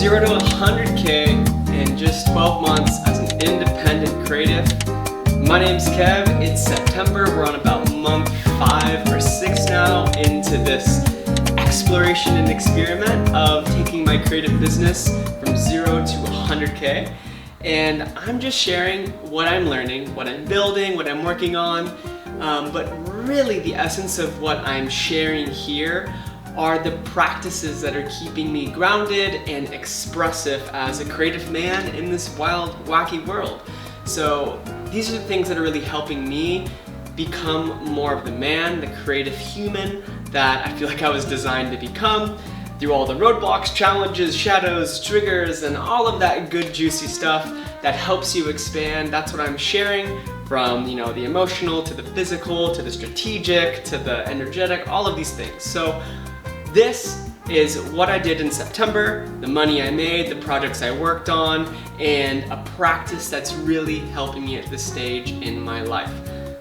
0 to 100K in just 12 months as an independent creative. My name's Kev. It's September. We're on about month 5 or 6 now into this exploration and experiment of taking my creative business from 0 to 100K. And I'm just sharing what I'm learning, what I'm building, what I'm working on. But really the essence of what I'm sharing here are the practices that are keeping me grounded and expressive as a creative man in this wild, wacky world. So these are the things that are really helping me become more of the man, the creative human that I feel like I was designed to become through all the roadblocks, challenges, shadows, triggers, and all of that good juicy stuff that helps you expand. That's what I'm sharing, from the emotional to the physical to the strategic to the energetic, all of these things. So this is what I did in September, the money I made, the projects I worked on, and a practice that's really helping me at this stage in my life.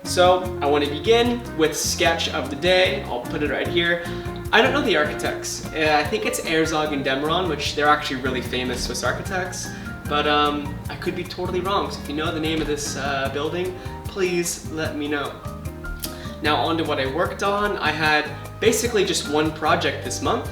So I want to begin with sketch of the day. I'll put it right here. I don't know the architects. I think it's Herzog and de Meuron, which they're actually really famous Swiss architects, but I could be totally wrong. So if you know the name of this building, please let me know. Now on to what I worked on. I had basically just one project this month.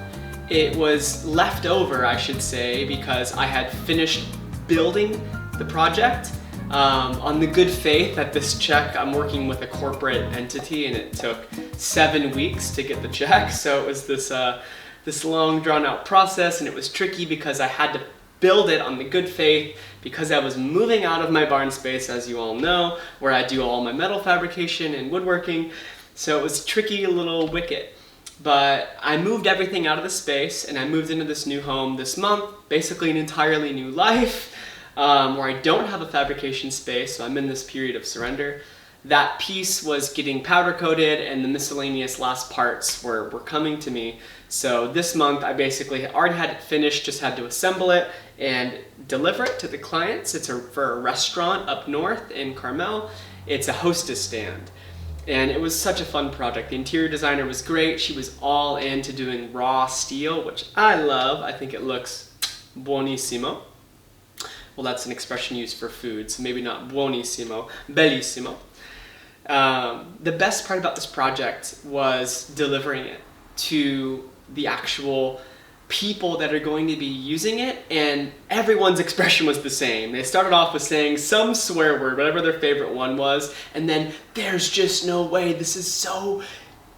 It was left over, I should say, because I had finished building the project on the good faith that this check, I'm working with a corporate entity and it took 7 weeks to get the check. So it was this long drawn out process, and it was tricky because I had to build it on the good faith because I was moving out of my barn space, as you all know, where I do all my metal fabrication and woodworking. So it was tricky, a little wicket. But I moved everything out of the space and I moved into this new home this month, basically an entirely new life, where I don't have a fabrication space, so I'm in this period of surrender. That piece was getting powder coated and the miscellaneous last parts were coming to me. So this month I basically already had it finished, just had to assemble it and deliver it to the clients. It's for a restaurant up north in Carmel. It's a hostess stand. And it was such a fun project. The interior designer was great. She was all into doing raw steel, which I love. I think it looks buonissimo. Well, that's an expression used for food, so maybe not buonissimo, bellissimo. The best part about this project was delivering it to the actual people that are going to be using it, and everyone's expression was the same. They started off with saying some swear word, whatever their favorite one was, and then there's just no way, this is so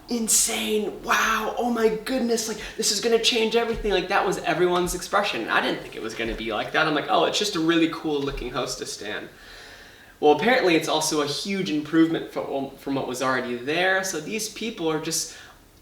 insane, wow, oh my goodness, like this is gonna change everything. Like that was everyone's expression. I didn't think it was gonna be like that. I'm like, oh, it's just a really cool looking hostess stand. Well, apparently it's also a huge improvement from what was already there. So these people are just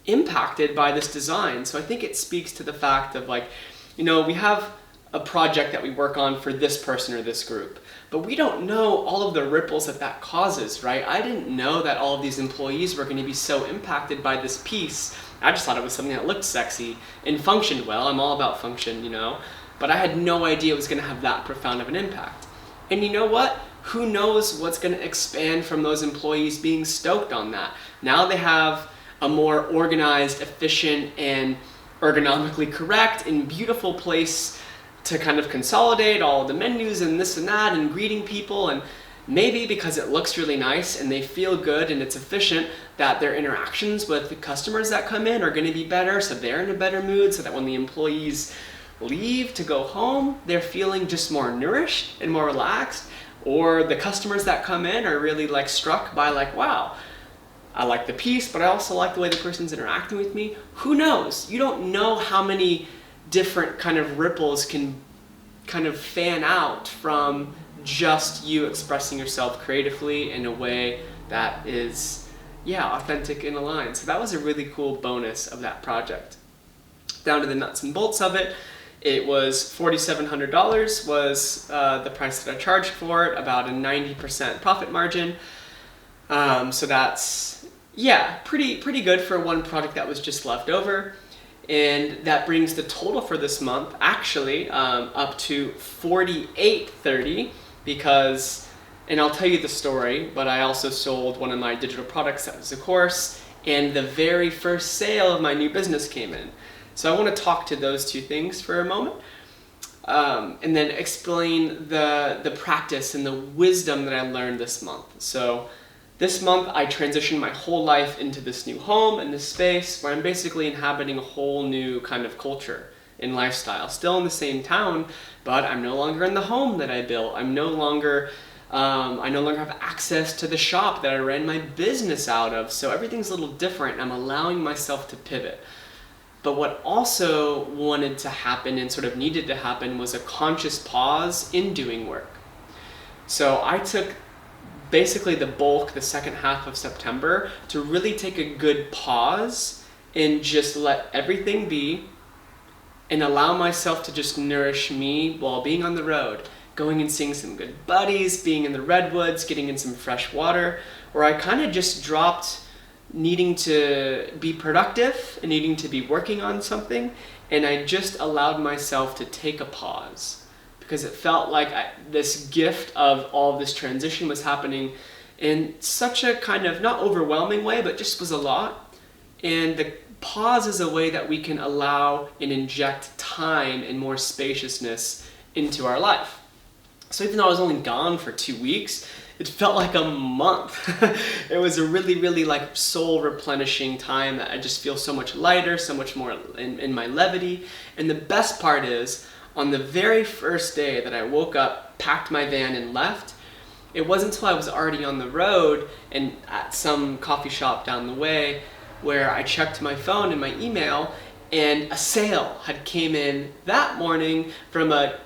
impacted by this design. So I think it speaks to the fact of we have a project that we work on for this person or this group, but we don't know all of the ripples that causes, right? I didn't know that all of these employees were going to be so impacted by this piece. I just thought it was something that looked sexy and functioned well. I'm all about function, but I had no idea it was going to have that profound of an impact. And you know what? Who knows what's going to expand from those employees being stoked on that? Now they have a more organized, efficient, and ergonomically correct and beautiful place to kind of consolidate all of the menus and this and that and greeting people. And maybe because it looks really nice and they feel good and it's efficient, that their interactions with the customers that come in are going to be better, so they're in a better mood, so that when the employees leave to go home, they're feeling just more nourished and more relaxed. Or the customers that come in are really struck by wow, I like the piece, but I also like the way the person's interacting with me. Who knows? You don't know how many different kind of ripples can kind of fan out from just you expressing yourself creatively in a way that is, authentic and aligned. So that was a really cool bonus of that project. Down to the nuts and bolts of it, it was $4,700 was the price that I charged for it, about a 90% profit margin. So that's, pretty good for one project that was just left over. And that brings the total for this month actually up to $4,830 because, and I'll tell you the story, but I also sold one of my digital products that was a course, and the very first sale of my new business came in. So I want to talk to those two things for a moment. and then explain the practice and the wisdom that I learned this month. So this month I transitioned my whole life into this new home and this space where I'm basically inhabiting a whole new kind of culture and lifestyle. Still in the same town, but I'm no longer in the home that I built. I no longer have access to the shop that I ran my business out of. So everything's a little different. I'm allowing myself to pivot. But what also wanted to happen and sort of needed to happen was a conscious pause in doing work. So I took basically the second half of September, to really take a good pause and just let everything be and allow myself to just nourish me while being on the road, going and seeing some good buddies, being in the redwoods, getting in some fresh water, where I kind of just dropped needing to be productive and needing to be working on something, and I just allowed myself to take a pause, because it felt like this gift of all of this transition was happening in such a kind of not overwhelming way, but just was a lot. And the pause is a way that we can allow and inject time and more spaciousness into our life. So even though I was only gone for 2 weeks, it felt like a month. It was a really, really like soul replenishing time that I just feel so much lighter, so much more in my levity. And the best part is, on the very first day that I woke up, packed my van and left, it wasn't until I was already on the road and at some coffee shop down the way where I checked my phone and my email, and a sale had came in that morning from a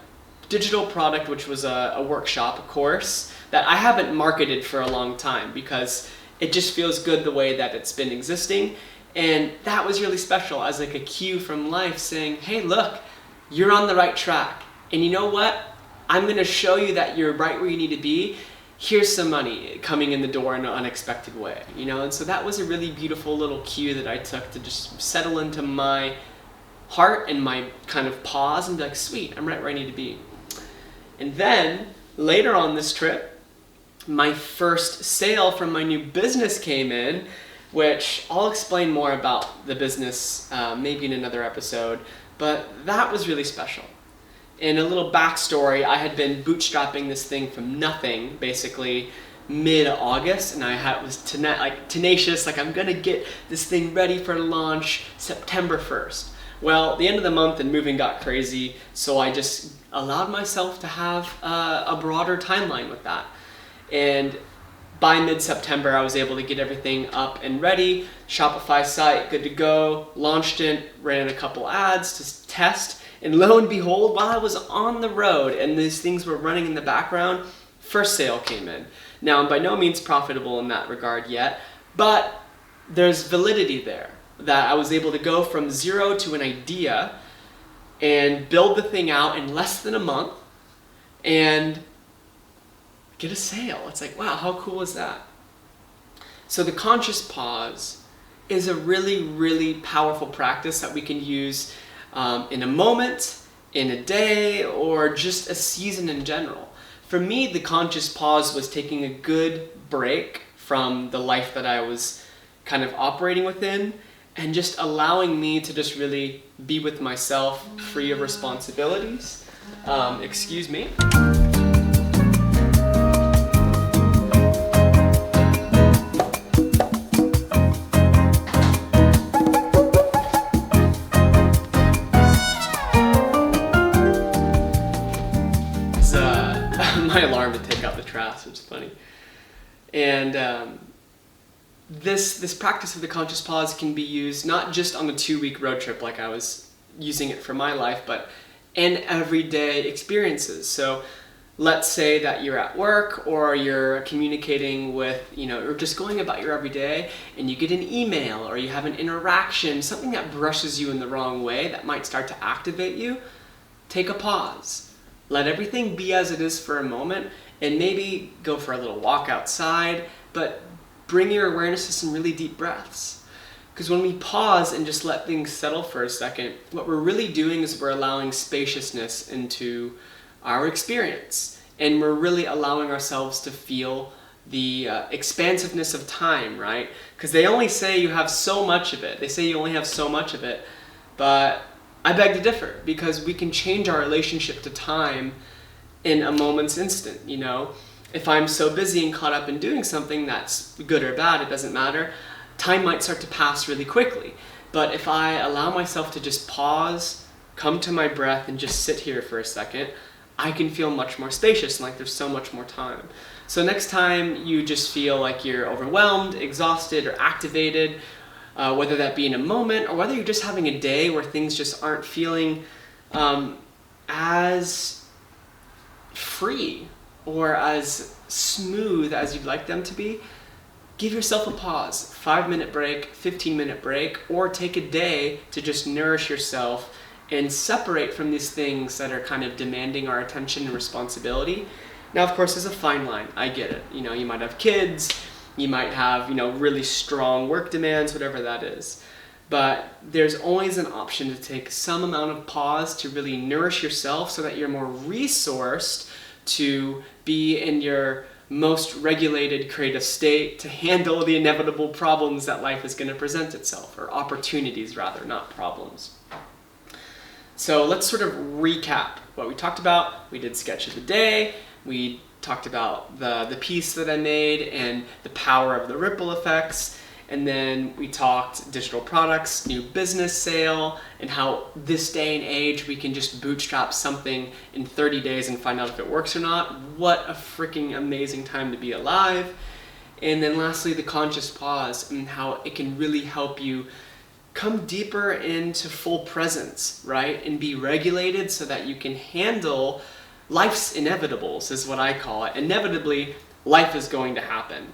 digital product, which was a workshop, a course that I haven't marketed for a long time because it just feels good the way that it's been existing. And that was really special as like a cue from life saying, hey, look, you're on the right track. And you know what? I'm gonna show you that you're right where you need to be. Here's some money coming in the door in an unexpected way, you know? And so that was a really beautiful little cue that I took to just settle into my heart and my kind of pause and be like, sweet, I'm right where I need to be. And then later on this trip, my first sale from my new business came in, which I'll explain more about the business maybe in another episode, but that was really special. In a little backstory, I had been bootstrapping this thing from nothing, basically mid-August, and I was tenacious, like I'm gonna get this thing ready for launch September 1st. Well, the end of the month and moving got crazy, so I just allowed myself to have a broader timeline with that. And by mid-September, I was able to get everything up and ready, Shopify site, good to go, launched it, ran a couple ads to test, and lo and behold, while I was on the road and these things were running in the background, first sale came in. Now, I'm by no means profitable in that regard yet, but there's validity there, that I was able to go from zero to an idea and build the thing out in less than a month and get a sale. It's like, wow, how cool is that? So the conscious pause is a really, really powerful practice that we can use in a moment, in a day, or just a season in general. For me, the conscious pause was taking a good break from the life that I was kind of operating within and just allowing me to just really be with myself, free of responsibilities. Excuse me. My alarm to take out the trash, which is funny. And this practice of the conscious pause can be used not just on the 2-week road trip like I was using it for my life, but in everyday experiences. So let's say that you're at work or you're communicating with, or just going about your everyday, and you get an email or you have an interaction, something that brushes you in the wrong way that might start to activate you. Take a pause. Let everything be as it is for a moment, and maybe go for a little walk outside, but bring your awareness to some really deep breaths. Because when we pause and just let things settle for a second, what we're really doing is we're allowing spaciousness into our experience, and we're really allowing ourselves to feel the expansiveness of time, right? Because they only say you have so much of it. They say you only have so much of it, but I beg to differ, because we can change our relationship to time in a moment's instant, you know? If I'm so busy and caught up in doing something that's good or bad, it doesn't matter, time might start to pass really quickly. But if I allow myself to just pause, come to my breath, and just sit here for a second, I can feel much more spacious and like there's so much more time. So next time you just feel like you're overwhelmed, exhausted, or activated, whether that be in a moment or whether you're just having a day where things just aren't feeling as free or as smooth as you'd like them to be, give yourself a pause, 5-minute break, 15-minute break, or take a day to just nourish yourself and separate from these things that are kind of demanding our attention and responsibility. Now, of course, there's a fine line. I get it. You know, you might have kids, you might have, you know, really strong work demands, whatever that is. But there's always an option to take some amount of pause to really nourish yourself so that you're more resourced to be in your most regulated creative state to handle the inevitable problems that life is going to present itself, or opportunities rather, not problems. So let's sort of recap what we talked about. We did sketch of the day, we talked about the piece that I made and the power of the ripple effects, and then we talked digital products, new business sale, and how this day and age we can just bootstrap something in 30 days and find out if it works or not. What a freaking amazing time to be alive. And then lastly, the conscious pause and how it can really help you come deeper into full presence, right? And be regulated so that you can handle life's inevitables, is what I call it. Inevitably, life is going to happen.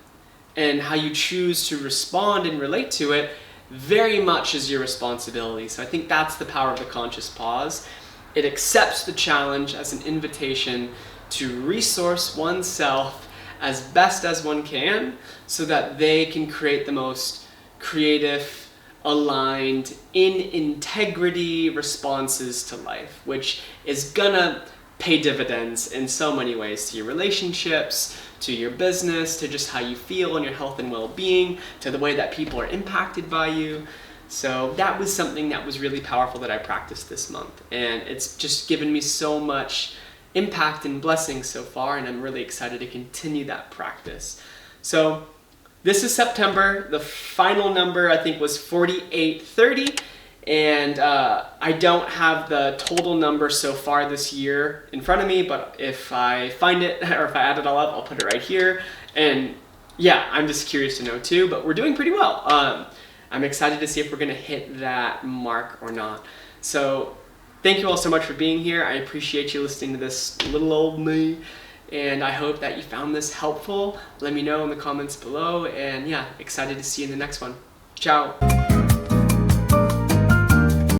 And how you choose to respond and relate to it very much is your responsibility. So I think that's the power of the conscious pause. It accepts the challenge as an invitation to resource oneself as best as one can so that they can create the most creative, aligned, in integrity responses to life, which is gonna pay dividends in so many ways to your relationships, to your business, to just how you feel and your health and well-being, to the way that people are impacted by you. So that was something that was really powerful that I practiced this month. And it's just given me so much impact and blessings so far, and I'm really excited to continue that practice. So this is September. The final number I think was 4830. And I don't have the total number so far this year in front of me, but if I find it or if I add it all up, I'll put it right here. And yeah, I'm just curious to know too, but we're doing pretty well. I'm excited to see if we're gonna hit that mark or not. So thank you all so much for being here. I appreciate you listening to this little old me. And I hope that you found this helpful. Let me know in the comments below. And yeah, excited to see you in the next one. Ciao.